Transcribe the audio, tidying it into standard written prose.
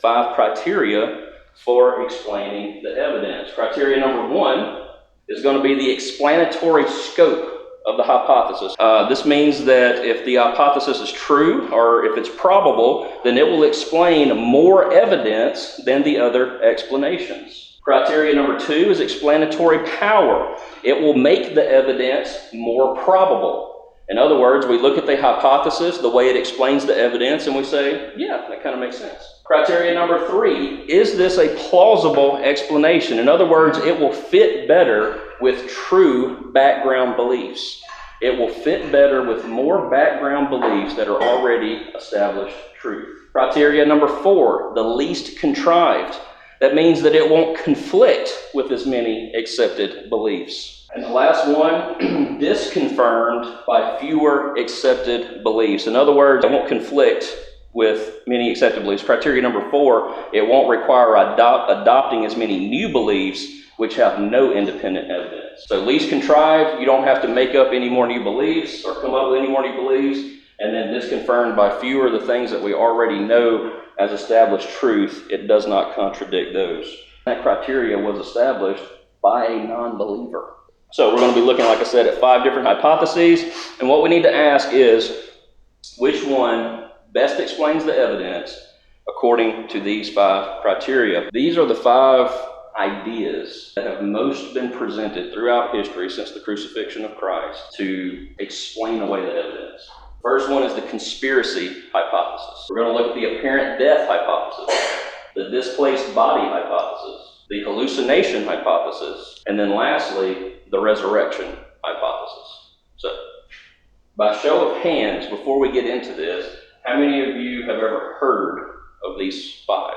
5 criteria for explaining the evidence. Criteria number 1 is going to be the explanatory scope of the hypothesis. This means that if the hypothesis is true or if it's probable, then it will explain more evidence than the other explanations. Criteria number 2 is explanatory power. It will make the evidence more probable. In other words, we look at the hypothesis, the way it explains the evidence, and we say, yeah, that kind of makes sense. Criteria number 3, is this a plausible explanation? In other words, it will fit better with true background beliefs. It will fit better with more background beliefs that are already established truth. Criteria number 4, the least contrived. That means that it won't conflict with as many accepted beliefs. And the last one, disconfirmed by fewer accepted beliefs. In other words, it won't conflict with many accepted beliefs. Criteria number 4, it won't require adopting as many new beliefs which have no independent evidence. So least contrived, you don't have to make up any more new beliefs or come up with any more new beliefs. And then disconfirmed by fewer of the things that we already know as established truth, it does not contradict those. That criteria was established by a non-believer. So we're going to be looking, like I said, at 5 different hypotheses. And what we need to ask is, which one best explains the evidence according to these 5 criteria? These are the 5 ideas that have most been presented throughout history since the crucifixion of Christ to explain away the evidence. First one is the conspiracy hypothesis. We're going to look at the apparent death hypothesis, the displaced body hypothesis, the hallucination hypothesis, and then lastly, the resurrection hypothesis. So, by show of hands, before we get into this, how many of you have ever heard of these 5?